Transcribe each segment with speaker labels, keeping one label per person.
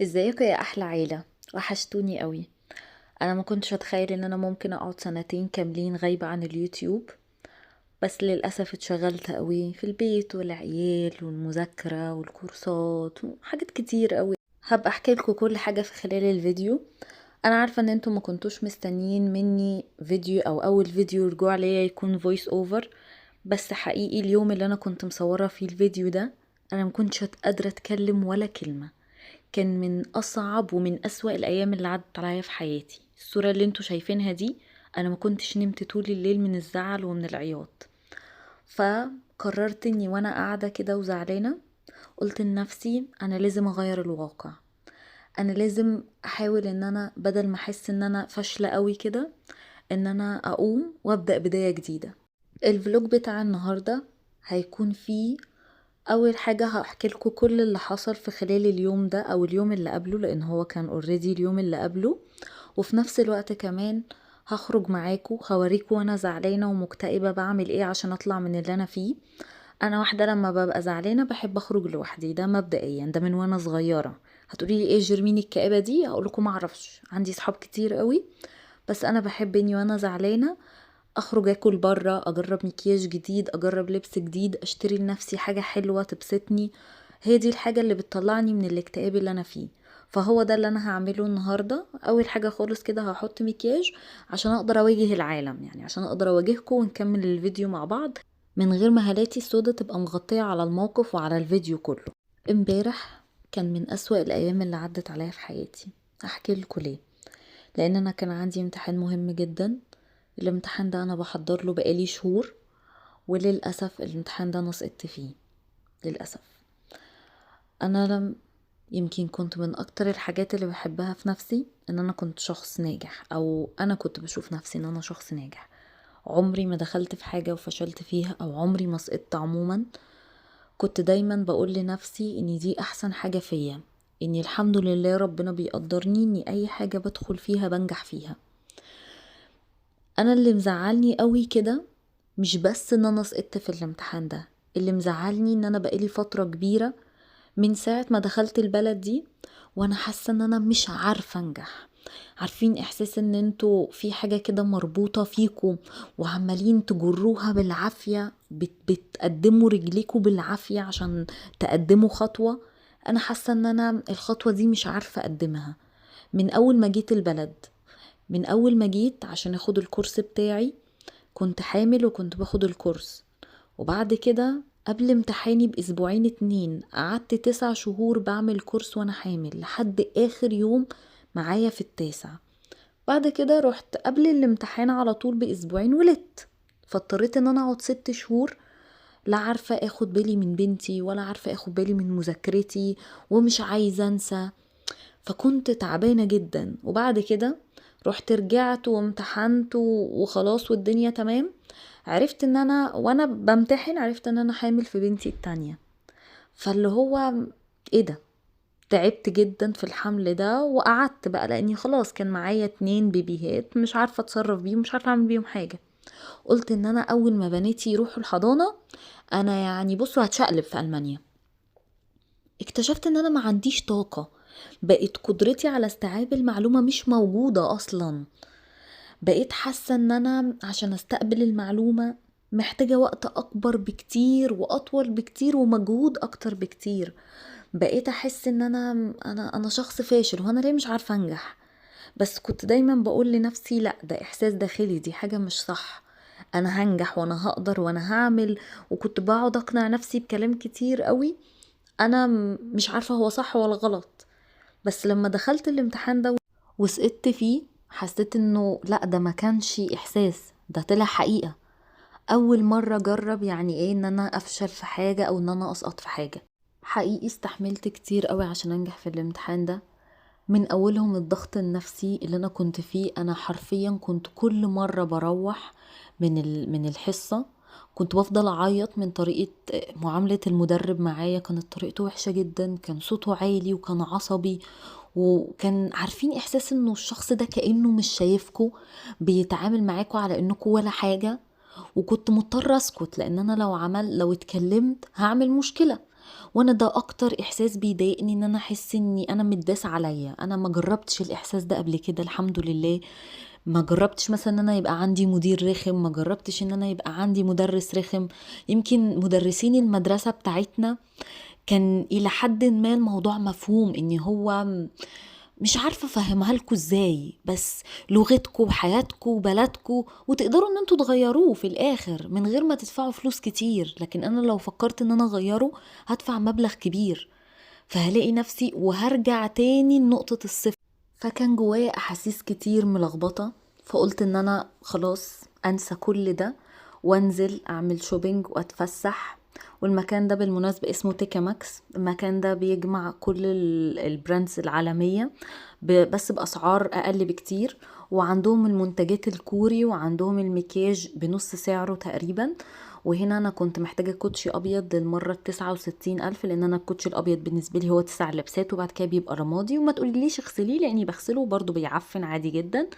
Speaker 1: ازيكم يا احلى عيلة؟ وحشتوني قوي. انا ما كنتش اتخيل ان انا ممكن اقعد سنتين كاملين غايبة عن اليوتيوب، بس للاسف اتشغلت قوي في البيت والعيال والمذاكرة والكورسات وحاجات كتير قوي. هبقى احكي لكم كل حاجة في خلال الفيديو. انا عارفة ان انتم ما كنتوش مستنيين مني فيديو او اول فيديو رجوع ليا يكون فويس اوفر، بس حقيقي اليوم اللي انا كنت مصورة فيه الفيديو ده انا ما كنتش قادرة اتكلم ولا كلمة. كان من أصعب ومن أسوأ الأيام اللي عدت عليا في حياتي. الصورة اللي انتوا شايفينها دي أنا ما كنتش نمت طول الليل من الزعل ومن العياط. فقررت اني وانا قاعدة كده وزعلانة، قلت لنفسي أنا لازم أغير الواقع. أنا لازم أحاول ان أنا بدل ما أحس ان أنا فاشلة قوي كده، ان أنا أقوم وأبدأ بداية جديدة. الفلوج بتاع النهاردة هيكون فيه اول حاجة هحكي لكم كل اللي حصل في خلال اليوم ده او اليوم اللي قبله، لان هو كان اوريدي اليوم اللي قبله. وفي نفس الوقت كمان هخرج معاكم هوريكم وانا زعلانة ومكتئبة بعمل ايه عشان اطلع من اللي انا فيه. انا واحدة لما ببقى زعلانة بحب اخرج لوحدي، ده مبدئيا، ده من وانا صغيرة. هتقولي لي ايه جرمين الكآبة دي؟ هقول لكم معرفش، عندي صحاب كتير قوي، بس انا بحب اني وانا زعلانة اخرج اكل بره، اجرب مكياج جديد، اجرب لبس جديد، اشتري لنفسي حاجة حلوة تبسطني. هي دي الحاجة اللي بتطلعني من الاكتئاب اللي انا فيه. فهو ده اللي انا هعمله النهاردة. اول حاجة خالص كده هحط مكياج عشان اقدر اواجه العالم، يعني عشان اقدر اواجهكم ونكمل الفيديو مع بعض من غير ما هالاتي السودة تبقى مغطية على الموقف وعلى الفيديو كله. امبارح كان من اسوأ الايام اللي عدت عليا في حياتي. احكي لكم ليه. لان انا كان عندي امتحان مهم جدا. الامتحان ده انا بحضر له بقالي شهور، وللأسف الامتحان ده انا سقطت فيه. للأسف. انا يمكن كنت من اكتر الحاجات اللي بحبها في نفسي ان انا كنت شخص ناجح، او انا كنت بشوف نفسي ان انا شخص ناجح. عمري ما دخلت في حاجة وفشلت فيها، او عمري ما سقطت عموما. كنت دايما بقول لنفسي ان دي احسن حاجة فيا، اني الحمد لله ربنا بيقدرني اني اي حاجة بدخل فيها بنجح فيها. انا اللي مزعلني قوي كده مش بس ان انا سقطت في الامتحان ده، اللي مزعلني ان انا بقالي فترة كبيرة من ساعة ما دخلت البلد دي وانا حاسة ان انا مش عارفة انجح. عارفين احساس ان انتوا في حاجة كده مربوطة فيكم وعمالين تجروها بالعافية، بتقدموا رجليكوا بالعافية عشان تقدموا خطوة. انا حاسة ان انا الخطوة دي مش عارفة اقدمها. من اول ما جيت البلد، من اول ما جيت عشان اخد الكورس بتاعي، كنت حامل وكنت باخد الكورس. وبعد كده قبل امتحاني بأسبوعين اتنين قعدت 9 شهور بعمل كورس وانا حامل لحد اخر يوم معايا في التاسع. بعد كده رحت قبل الامتحان على طول بأسبوعين ولدت. فاضطريت ان انا اقعد 6 شهور لا عارفة اخد بالي من بنتي ولا عارفة اخد بالي من مذاكرتي، ومش عايزة انسى. فكنت تعبانة جدا. وبعد كده رحت رجعت وامتحنت وخلاص والدنيا تمام. عرفت ان انا وانا بمتحن عرفت ان انا حامل في بنتي التانية. فاللي هو ايه ده؟ تعبت جدا في الحمل ده وقعدت بقى لاني خلاص كان معايا 2 بيبيهات مش عارفة اتصرف بيهم، مش عارفة اعمل بيهم حاجة. قلت ان انا اول ما بناتي يروحوا الحضانة انا يعني بصوا هتشقلب في المانيا. اكتشفت ان انا ما عنديش طاقة. بقيت قدرتي على استيعاب المعلومة مش موجودة اصلا. بقيت حاسة ان انا عشان استقبل المعلومة محتاجة وقت اكبر بكتير واطول بكتير ومجهود اكتر بكتير. بقيت احس ان انا شخص فاشل وانا ليه مش عارفة انجح. بس كنت دايما بقول لنفسي لا، ده احساس داخلي، دي حاجة مش صح. انا هنجح وانا هقدر وانا هعمل. وكنت بقعد اقنع نفسي بكلام كتير قوي. انا مش عارفة هو صح ولا غلط. بس لما دخلت الامتحان ده وسقطت فيه حسيت انه لا، ده ما كانش احساس، ده طلع حقيقة. اول مرة اجرب يعني ايه ان انا افشل في حاجة او ان انا اسقط في حاجة. حقيقي استحملت كتير قوي عشان انجح في الامتحان ده. من اولهم الضغط النفسي اللي انا كنت فيه. انا حرفيا كنت كل مرة بروح من الحصة كنت بفضل اعيط من طريقة معاملة المدرب معايا. كانت طريقته وحشة جدا، كان صوته عالي وكان عصبي. وكان عارفين احساس انه الشخص ده كأنه مش شايفكو، بيتعامل معاكو على انكو ولا حاجة. وكنت مضطرة اسكت لان انا لو اتكلمت هعمل مشكلة. وانا ده اكتر احساس بيضايقني، ان انا احس اني انا متداس عليا. انا ما جربتش الاحساس ده قبل كده الحمد لله. ما جربتش مثلا ان انا يبقى عندي مدير رخم، ما جربتش ان انا يبقى عندي مدرس رخم. يمكن مدرسين المدرسة بتاعتنا كان الى حد ما الموضوع مفهوم، ان هو مش عارفة افهمها لكم ازاي، بس لغتكم وحياتكم وبلدكم، وتقدروا ان انتوا تغيروه في الاخر من غير ما تدفعوا فلوس كتير. لكن انا لو فكرت ان انا اغيره هدفع مبلغ كبير، فهلاقي نفسي وهرجع تاني لنقطة الصفر. فكان جوايا احاسيس كتير ملخبطة. فقلت ان انا خلاص انسى كل ده وانزل اعمل شوبينج واتفسح. والمكان ده بالمناسبة اسمه تيكا ماكس. المكان ده بيجمع كل البراندز العالمية بس بأسعار أقل بكتير، وعندهم المنتجات الكوري، وعندهم المكياج بنص سعره تقريبا. وهنا انا كنت محتاجة كوتشي ابيض للمرة 69,000، لان انا الكوتشي الابيض بالنسبة لي هو 9 لبسات، وبعد كده بيبقى رمادي. وما تقوليليش اغسليه لاني بغسله برضو بيعفن عادي جدا.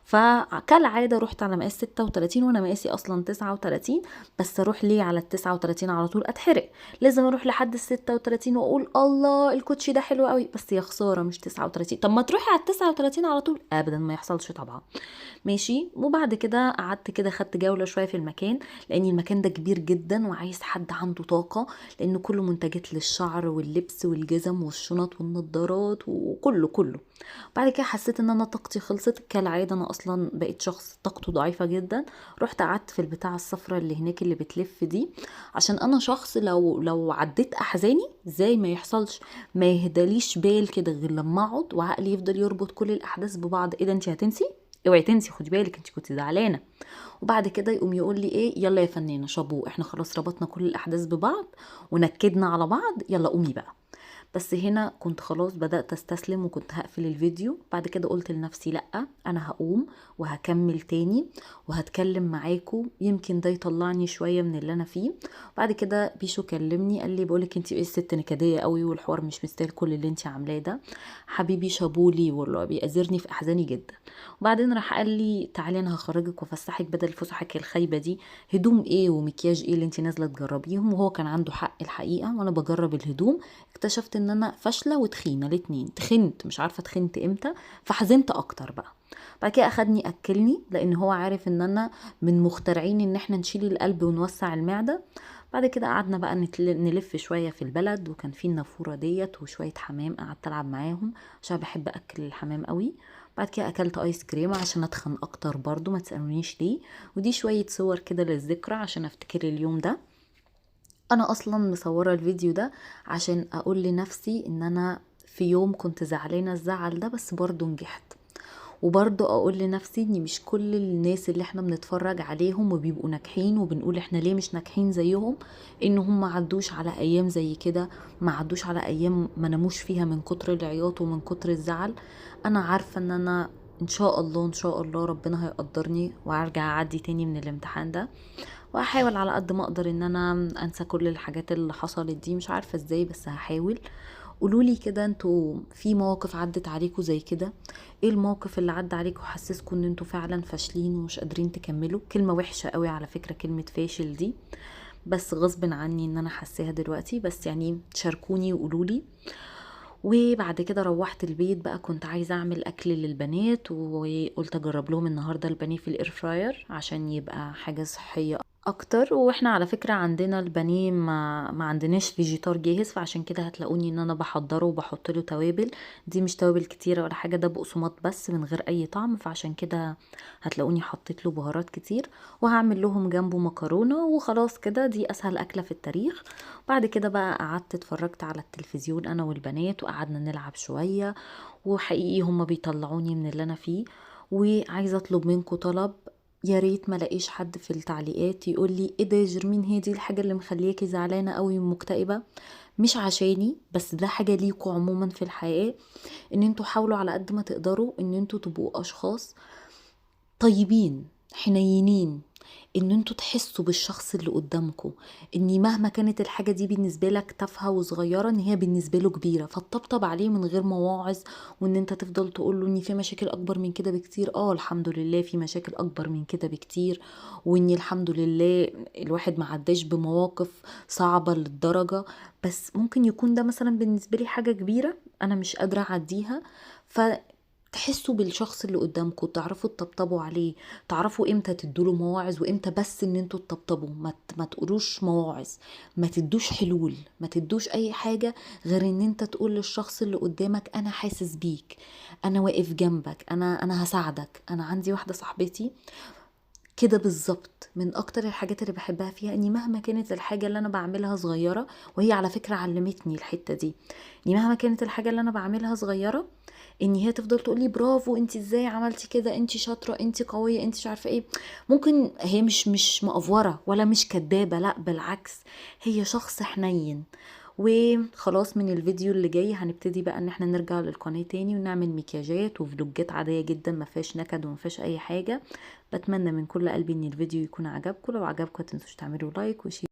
Speaker 1: فكالعادة رحت على مقاس 36، وانا مقاسي اصلا 39. بس اروح ليه على 39 على طول؟ اتحرق. لازم اروح لحد 36 واقول الله الكوتشي ده حلو قوي، بس يا خسارة مش 39. طب ما تروحي على 39 على طول. ابدا ما يحصلش طبعا. ماشي. وبعد كده قعدت كده خدت جولة شوية في المكان، لان المكان ده كبير جدا وعايز حد عنده طاقة، لانه كله منتجات للشعر واللبس والجزم والشنط والنضارات وكله كله. بعد كده حسيت ان انا طاقتي خلصت كالعادة. انا اصلا بقيت شخص طاقته ضعيفة جدا. رحت قعدت في البتاع الصفرة اللي هناك اللي بتلف دي، عشان انا شخص لو عديت احزاني زي ما يحصلش، ما يهداليش بال كده غير لما اقعد وعقلي يفضل يربط كل الاحداث ببعض. ايه ده انت هتنسي؟ اوعي تنسي، خدي بالك انت كنت زعلانه. وبعد كده يقوم يقول لي ايه، يلا يا فنانه شابو، احنا خلاص ربطنا كل الاحداث ببعض ونكدنا على بعض، يلا قومي بقى. بس هنا كنت خلاص بدأت استسلم وكنت هقفل الفيديو. بعد كده قلت لنفسي لأ، انا هقوم وهكمل تاني وهتكلم معاكم، يمكن ده يطلعني شوية من اللي انا فيه. بعد كده بيشو كلمني قال لي بقولك انتي ايه الست نكدية قوي، والحوار مش مستاهل كل اللي انتي عاملاه ده. حبيبي شابولي والله بيأذرني في احزاني جدا. وبعدين راح قال لي تعالي انا هخرجك وافسحك بدل فسحك الخايبة دي. هدوم ايه ومكياج ايه اللي انتي نازلة تجربيهم؟ وهو كان عنده حق الحقيقة. وانا بجرب الهدوم اكتشفت ان انا فاشله وتخينه الاتنين. تخنت مش عارفه تخنت امتى، فحزنت اكتر بقى. بعد كده اخدني اكلني، لان هو عارف ان انا من مخترعين ان احنا نشيل القلب ونوسع المعده. بعد كده قعدنا بقى نلف شويه في البلد، وكان في النافوره ديت وشويه حمام قعدت العب معاهم عشان بحب اكل الحمام قوي. بعد كده اكلت ايس كريم عشان اتخن اكتر برضو، ما تسالونيش ليه. ودي شويه صور كده للذكرى عشان افتكر اليوم ده. انا اصلا مصوره الفيديو ده عشان اقول لنفسي ان انا في يوم كنت زعلانه الزعل ده بس برضو نجحت. وبرضو اقول لنفسي ان مش كل الناس اللي احنا بنتفرج عليهم وبيبقوا ناجحين وبنقول احنا ليه مش ناجحين زيهم، ان هم ما عدوش على ايام زي كده، ما عدوش على ايام ما ناموش فيها من كتر العياط ومن كتر الزعل. انا عارفه ان انا ان شاء الله ان شاء الله ربنا هيقدرني وارجع اعدي تاني من الامتحان ده. واحاول على قد ما اقدر ان انا انسى كل الحاجات اللي حصلت دي. مش عارفة ازاي بس هحاول. قولولي كده انتوا في مواقف عدت عليكم زي كده؟ ايه الموقف اللي عدى عليكم حسسكم ان انتوا فعلا فاشلين ومش قادرين تكملوا؟ كلمة وحشة قوي على فكرة كلمة فاشل دي، بس غصب عني ان انا حاساها دلوقتي. بس يعني شاركوني وقولولي. وبعد كده روحت البيت بقى، كنت عايزة اعمل اكل للبنات وقلت اجرب لهم النهاردة البانيه في الاير فراير عشان يبقى حاجة صحية اكتر. واحنا على فكرة عندنا البانيه ما عندناش فيجيتار جاهز، فعشان كده هتلاقوني ان انا بحضره وبحط له توابل. دي مش توابل كتيرة ولا حاجة، ده بقسماط بس من غير اي طعم، فعشان كده هتلاقوني حطيت له بهارات كتير. وهعمل لهم جنبه مكرونة وخلاص كده، دي اسهل اكلة في التاريخ. بعد كده بقى قعدت اتفرجت على التلفزيون انا والبنات وقعدنا نلعب شوية. وحقيقي هما بيطلعوني من اللي انا فيه. وعايزة اطلب منكم طلب، يا ريت ما لاقيش حد في التعليقات يقول لي ايه ده يا جرمين، هي دي الحاجه اللي مخلياكي زعلانه قوي ومكتئبه؟ مش عشاني بس، ده حاجه ليكوا عموما في الحياه. ان انتوا حاولوا على قد ما تقدروا ان انتوا تبقوا اشخاص طيبين حنينين. ان انتوا تحسوا بالشخص اللي قدامكم، ان مهما كانت الحاجة دي بالنسبة لك تافهة وصغيرة ان هي بالنسبة له كبيرة، فتطبطب عليه من غير مواعظ، وان انت تفضل تقول له ان في مشاكل اكبر من كده بكتير. الحمد لله في مشاكل اكبر من كده بكتير، وان الحمد لله الواحد ما عداش بمواقف صعبة للدرجة، بس ممكن يكون ده مثلا بالنسبة لي حاجة كبيرة انا مش قادرة اعديها. تحسوا بالشخص اللي قدامكم، تعرفوا تطبطبوا عليه، تعرفوا امتى تدوله مواعظ وامتى بس ان انتوا تطبطبوا، ما تقولوش مواعظ، ما تدوش حلول، ما تدوش اي حاجة غير ان انت تقول للشخص اللي قدامك انا حاسس بيك، انا واقف جنبك، انا هساعدك. انا عندي واحدة صاحبتي كده بالظبط، من اكتر الحاجات اللي بحبها فيها اني مهما كانت الحاجة اللي انا بعملها صغيرة، وهي على فكرة علمتني الحتة دي، اني مهما كانت الحاجة اللي انا بعملها صغيرة ان هي تفضل تقولي برافو، انت ازاي عملتي كده، انت شاطرة، انت قوية، انت مش عارفة ايه. ممكن هي مش مقفورة ولا مش كدابة، لا بالعكس، هي شخص حنين. وخلاص من الفيديو اللي جاي هنبتدي بقى ان احنا نرجع للقناة تاني ونعمل مكياجات وفلوجات عادية جدا، ما فيهاش نكد وما فيهاش اي حاجة. بتمنى من كل قلبي ان الفيديو يكون عجبكم، لو عجبكم متنسوش تعملوا لايك وشير.